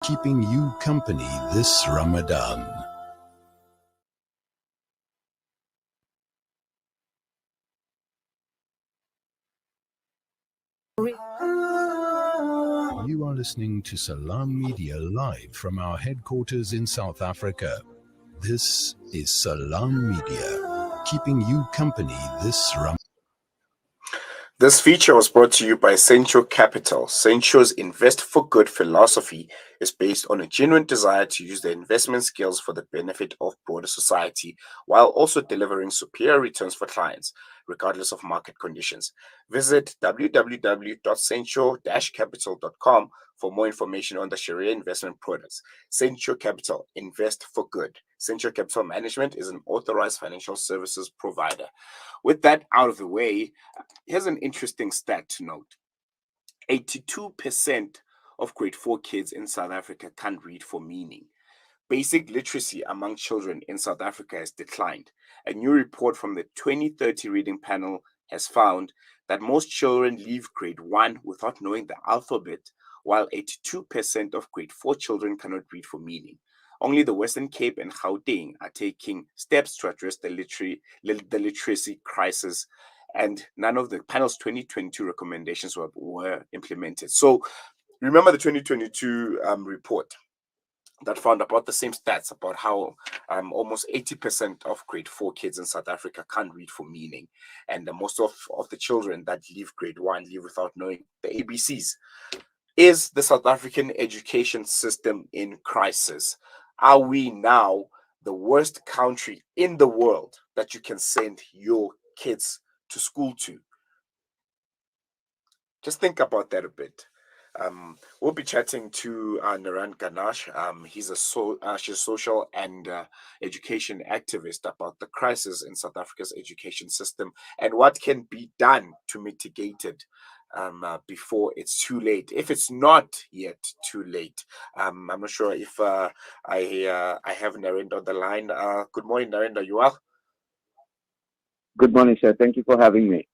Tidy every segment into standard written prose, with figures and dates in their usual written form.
keeping you company this Ramadan. You are listening to Salam Media live from our headquarters in South Africa. This is Salam Media, keeping you company this Ramadan. This feature was brought to you by Sencho Capital. Sencho's Invest for Good philosophy is based on a genuine desire to use their investment skills for the benefit of broader society, while also delivering superior returns for clients, regardless of market conditions. Visit www.sencho-capital.com for more information on the Sharia investment products. Sencho Capital, Invest for Good. Sencho Capital Management is an authorized financial services provider. With that out of the way, here's an interesting stat to note. 82% of grade 4 kids in South Africa can't read for meaning. Basic literacy among children in South Africa has declined. A new report from the 2030 reading panel has found that most children leave grade 1 without knowing the alphabet, while 82% of grade 4 children cannot read for meaning. Only the Western Cape and Gauteng are taking steps to address the literacy crisis, and none of the panel's 2022 recommendations were implemented. So remember the 2022 report that found about the same stats about how almost 80% of grade 4 kids in South Africa can't read for meaning. And most of the children that leave grade 1 leave without knowing the ABCs. Is the South African education system in crisis? Are we now the worst country in the world that you can send your kids to school to? Just think about that a bit. We'll be chatting to Narendh Ganesh. He's a social and education activist about the crisis in South Africa's education system and what can be done to mitigate it before it's too late. If it's not yet too late, I'm not sure if I have Narendra on the line. Good morning, Narendra. You are? Good morning, sir. Thank you for having me.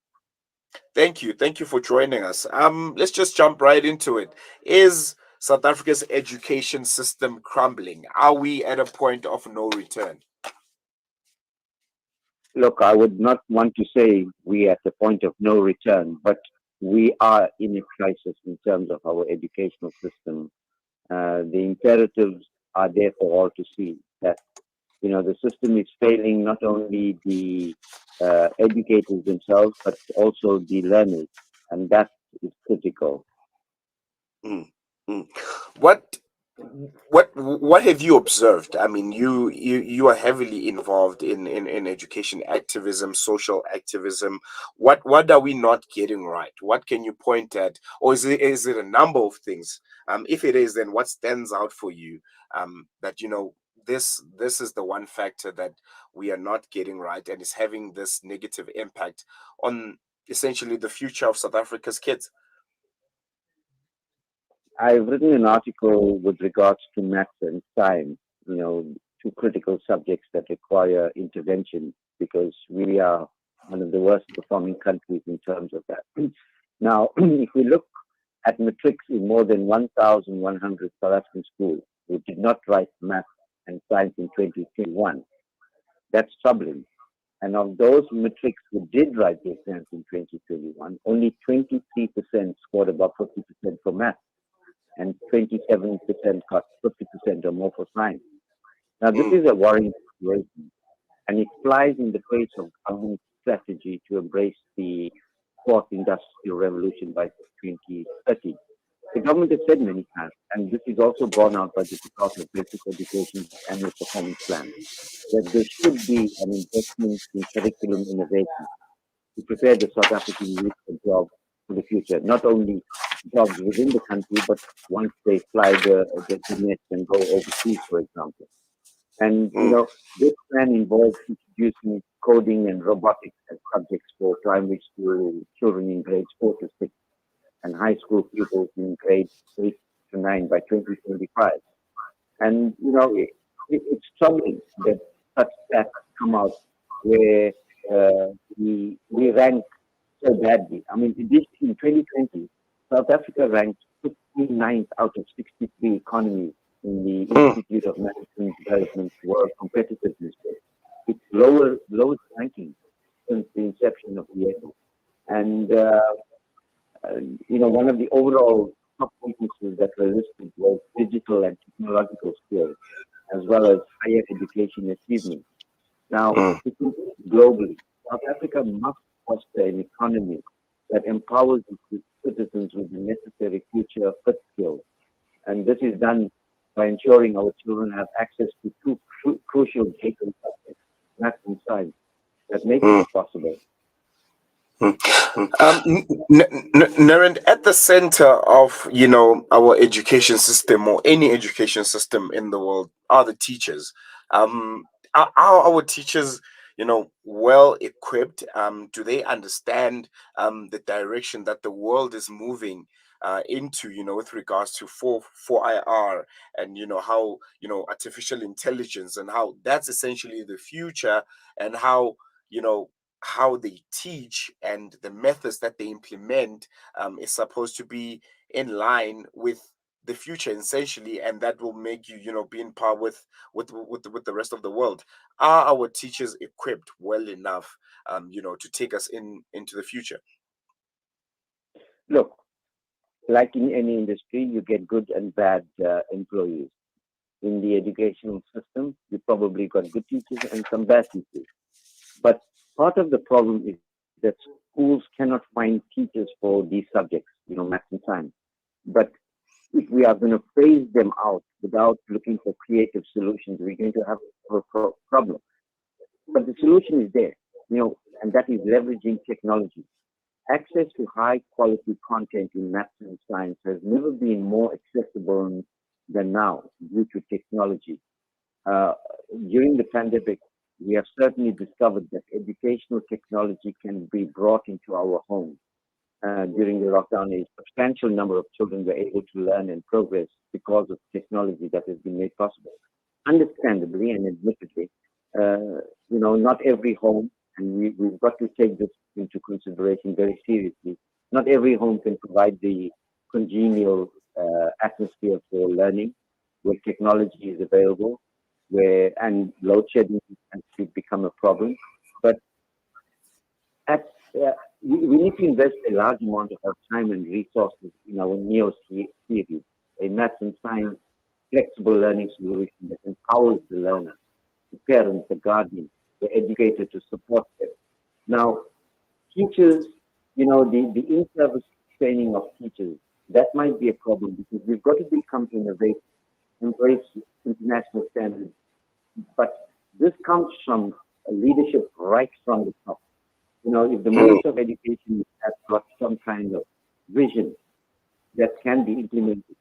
Thank you. Thank you for joining us. Let's just jump right into it. Is South Africa's education system crumbling? Are we at a point of no return? Look, I would not want to say we are at the point of no return, but we are in a crisis in terms of our educational system. The imperatives are there for all to see that, the system is failing not only the educators themselves, but also the learners, and that is critical. Mm, mm. What have you observed? I mean, you are heavily involved in education activism, social activism. What are we not getting right? What can you point at, or is it a number of things? If it is, then what stands out for you? That this is the one factor that we are not getting right and is having this negative impact on essentially the future of South Africa's kids. I've written an article with regards to maths and science, two critical subjects that require intervention because we are one of the worst performing countries in terms of that. Now, if we look at matrics in more than 1,100 South African schools who did not write maths and science in 2021, that's troubling. And of those matrics who did write the exams in 2021, only 23% scored above 50% for maths and 27% got 50% or more for science. Now, this is a worrying situation, and it flies in the face of government strategy to embrace the fourth industrial revolution by 2030. The government has said many times, and this is also borne out by the Department of Basic Education's annual performance plan, that there should be an investment in curriculum innovation to prepare the South African youth for jobs for the future, not only jobs within the country, but once they fly the nest and go overseas, for example. And, this plan involves introducing coding and robotics as subjects for primary school children in grades 4 to 6 and high school pupils in grades 8 to 9 by 2025. And, it's troubling that such stats come out where we rank so badly. I mean, in 2020, South Africa ranked 59th out of 63 economies in the Mm. Institute of Management Development's World Competitiveness. It's lowest ranking since the inception of the ESO. And one of the overall top weaknesses that were listed was digital and technological skills, as well as higher education achievement. Now, Mm. to compete globally, South Africa must foster an economy that empowers its citizens with the necessary future fit skills. And this is done by ensuring our children have access to two crucial gateway subjects, math and science, that make Mm. this possible. Narendra, at the center of our education system or any education system in the world are the teachers. Are our teachers well equipped? Do they understand the direction that the world is moving into, with regards to 4IR, and how artificial intelligence, and how that's essentially the future, and you know how they teach and the methods that they implement is supposed to be in line with the future, essentially, and that will make you be in par with the rest of the world. Are our teachers equipped well enough to take us into the future? Look, like in any industry, you get good and bad employees. In the educational system, you probably got good teachers and some bad teachers. But part of the problem is that schools cannot find teachers for these subjects, math and science. But if we are going to phase them out without looking for creative solutions, we're going to have a problem. But the solution is there, and that is leveraging technology. Access to high quality content in math and science has never been more accessible than now due to technology. Uh, During the pandemic, we have certainly discovered that educational technology can be brought into our homes. During the lockdown, a substantial number of children were able to learn and progress because of technology that has been made possible. Understandably and admittedly, not every home, and we've got to take this into consideration very seriously, not every home can provide the congenial atmosphere for learning where technology is available, where and load shedding has to become a problem. But at, uh, we need to invest a large amount of our time and resources in our NEO series, a math and science flexible learning solution that empowers the learner, the parents, the guardian, the educator to support them. Now, teachers, the in-service training of teachers, that might be a problem because we've got to become innovative, embrace international standards. But this comes from a leadership right from the top. If the Mm. Minister of Education has got some kind of vision that can be implemented,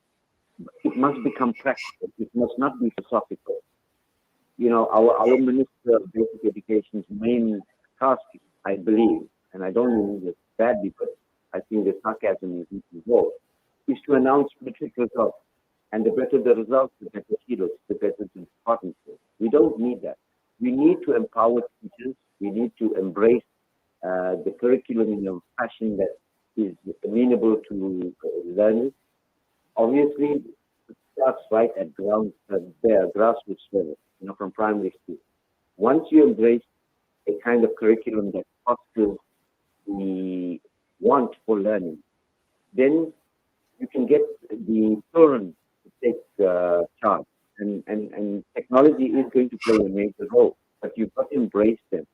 it must become practical. It must not be philosophical. Our Minister of Basic Education's main task, I believe, and I don't mean this badly, but I think the sarcasm is involved, is to announce metric results. And the better the results, the better he looks, the better the department is. We don't need that. We need to empower teachers. We need to embrace the curriculum in a fashion that is amenable to learners. Obviously, it starts right at there, grassroots level, from primary school. Once you embrace a kind of curriculum that fosters the want for learning, then you can get the children to take charge. And technology is going to play a major role, but you've got to embrace them.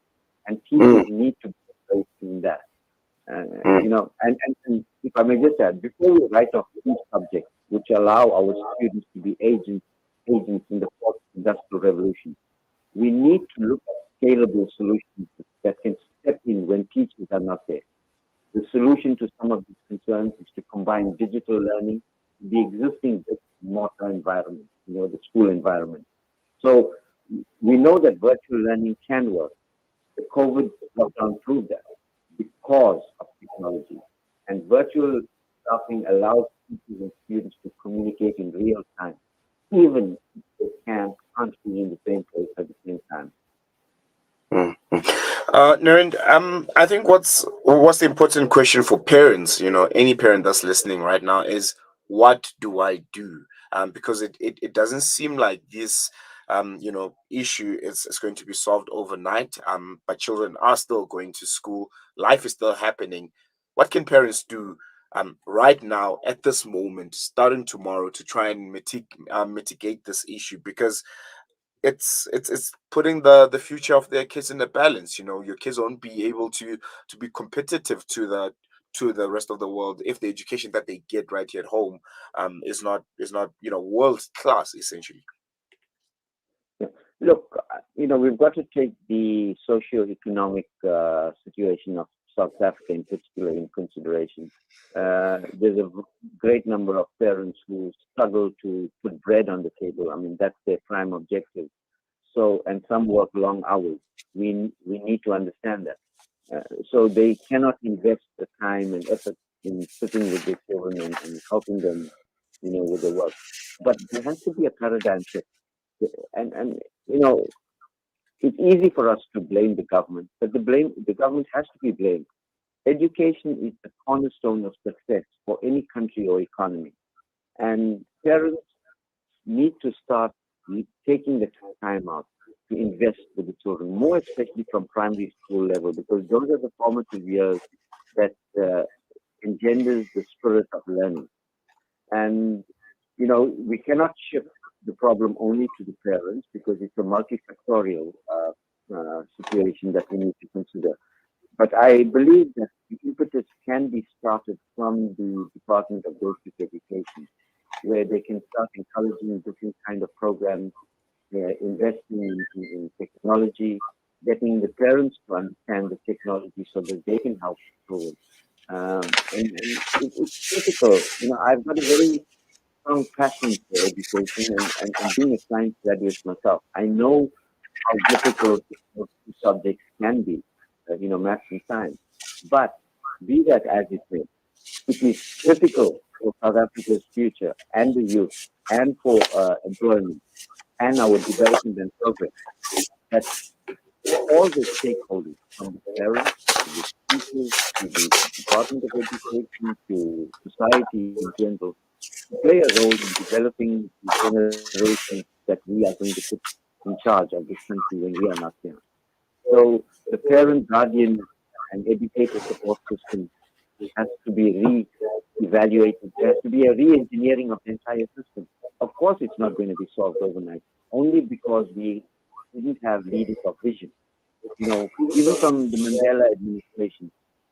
And teachers Mm. need to be embraced in that. Mm. And if I may just add, before we write off these subjects, which allow our students to be agents in the fourth industrial revolution, we need to look at scalable solutions that can step in when teachers are not there. The solution to some of these concerns is to combine digital learning with the existing brick and mortar environment, the school environment. So we know that virtual learning can work. The COVID lockdown proved that because of technology. And virtual staffing allows teachers and students to communicate in real time, even if they can't be in the same place at the same time. Mm. Naren, I think what's the important question for parents, any parent that's listening right now, is what do I do? Because it doesn't seem like this issue is going to be solved overnight. But children are still going to school. Life is still happening. What can parents do right now at this moment, starting tomorrow, to try and mitigate this issue? Because it's putting the future of their kids in a balance. Your kids won't be able to be competitive to the rest of the world if the education that they get right here at home is not world class, essentially. Yeah. Look, we've got to take the socio-economic situation of South Africa in particular in consideration. There's a great number of parents who struggle to put bread on the table. I mean, that's their prime objective. So, and some work long hours. We need to understand that. So they cannot invest the time and effort in sitting with their children and helping them, with the work. But there has to be a paradigm shift. And you know, it's easy for us to blame the government, but the government has to be blamed. Education is the cornerstone of success for any country or economy, and parents need to start taking the time out to invest with the children, more especially from primary school level, because those are the formative years that engenders the spirit of learning. And we cannot shift the problem only to the parents because it's a multifactorial situation that we need to consider. But I believe that the impetus can be started from the Department of Basic Education, where they can start encouraging different kind of programs, investing in technology, getting the parents to understand the technology so that they can help children. And it's critical. I've got a very strong passion for education and being a science graduate myself. I know how difficult those two subjects can be, maths and science. But be that as it may, it is critical for South Africa's future and the youth and for employment and our development and progress that all the stakeholders, from the parents to the teachers to the Department of Education to society in general, play a role in developing the generations that we are going to put in charge of this country when we are not here. So the parent, guardian, and educator support system has to be re-evaluated. There has to be a re-engineering of the entire system. Of course, it's not going to be solved overnight, only because we didn't have leaders of vision. Even from the Mandela administration,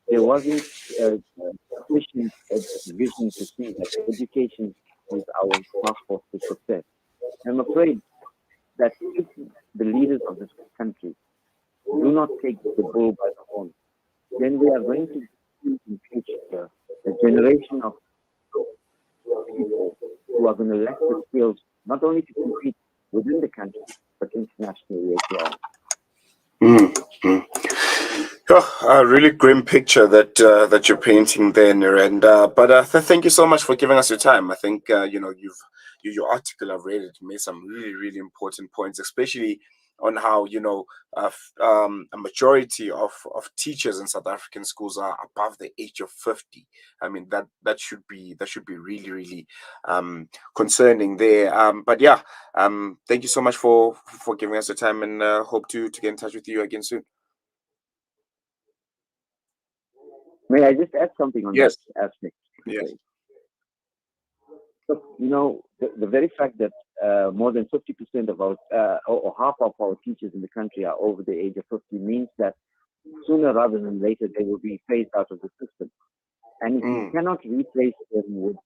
there wasn't sufficient vision to see that education is our passport to success. I'm afraid that if the leaders of this country do not take the bull by the horn, then we are going to see in future a generation of people who are going to lack the skills not only to compete within the country, but internationally as well. Mm. Oh, a really grim picture that you're painting there, Narendra. But thank you so much for giving us your time. I think your article, I've read it, made some really really important points, especially on how a majority of teachers in South African schools are above the age of 50. I mean that should be really really concerning there. But yeah, thank you so much for giving us your time, and hope to get in touch with you again soon. May I just add something on that Yes, aspect? yes. Okay. So, the very fact that more than 50% of our, or half of our teachers in the country are over the age of 50 means that sooner rather than later they will be phased out of the system. And if you Mm. cannot replace them with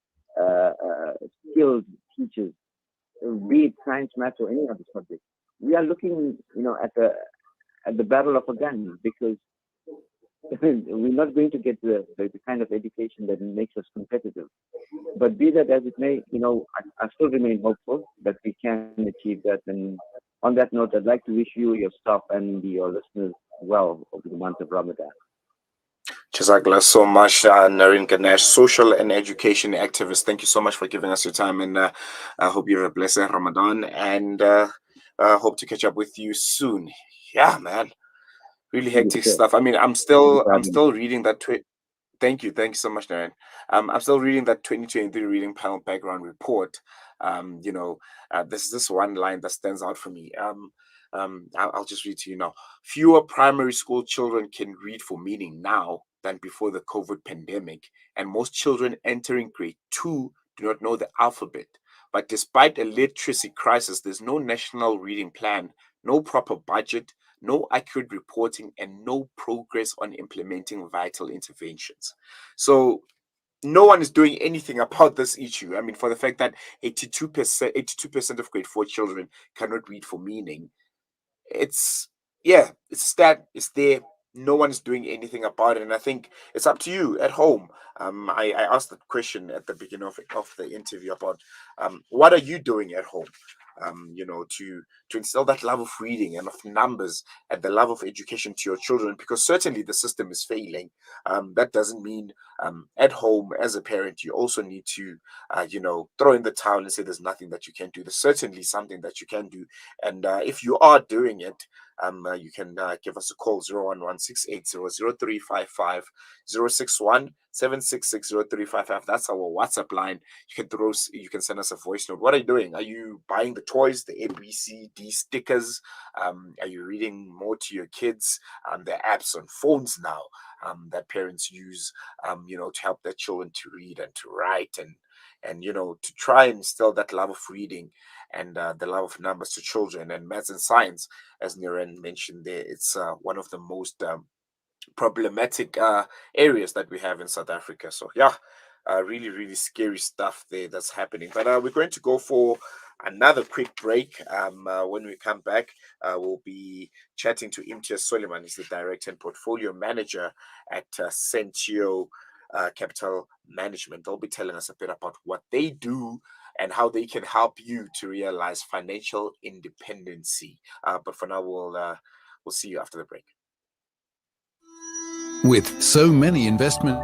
uh, uh, skilled teachers, be it science, math, or any other subject, we are looking, at the barrel of a gun because we're not going to get the kind of education that makes us competitive. But be that as it may, I still remain hopeful that we can achieve that. And on that note, I'd like to wish you, your staff, and your listeners well over the month of Ramadan. Jazakallah so much, Narendh Ganesh, social and education activist. Thank you so much for giving us your time, and I hope you have a blessed Ramadan, and hope to catch up with you soon. Yeah, man, really Yes, hectic sir. stuff. I mean, Thank you I'm for having me. still reading that tweet. Thank you. Thank you so much, Narendra. I'm still reading that 2023 reading panel background report. There's this one line that stands out for me. I'll just read to you now. Fewer primary school children can read for meaning now than before the COVID pandemic, and most children entering grade 2 do not know the alphabet. But despite a literacy crisis, there's no national reading plan, no proper budget, no accurate reporting, and no progress on implementing vital interventions. So no one is doing anything about this issue. I mean, for the fact that 82% of grade 4 children cannot read for meaning, it's it's a stat, it's there. No one is doing anything about it, and I think it's up to you at home. I asked the question at the beginning of the interview about what are you doing at home, to instill that love of reading and of numbers and the love of education to your children, because certainly the system is failing. That doesn't mean at home as a parent you also need to throw in the towel and say there's nothing that you can do. There's certainly something that you can do, and if you are doing it, you can give us a call 011-680-0355, 061-766-0355. That's our WhatsApp line. You can send us a voice note. What are you doing? Are you buying the toys, the ABCD stickers? Are you reading more to your kids? There are apps on phones now that parents use to help their children to read and to write, and to try and instill that love of reading and the love of numbers to children. And maths and science, as Narendra mentioned there, it's one of the most problematic areas that we have in South Africa. So yeah, really, really scary stuff there that's happening. But we're going to go for another quick break. When we come back, we'll be chatting to Imtiaz Soliman. He's the Director and Portfolio Manager at Sentio Capital Management. They'll be telling us a bit about what they do and how they can help you to realize financial independency. But for now, we'll see you after the break. With so many investment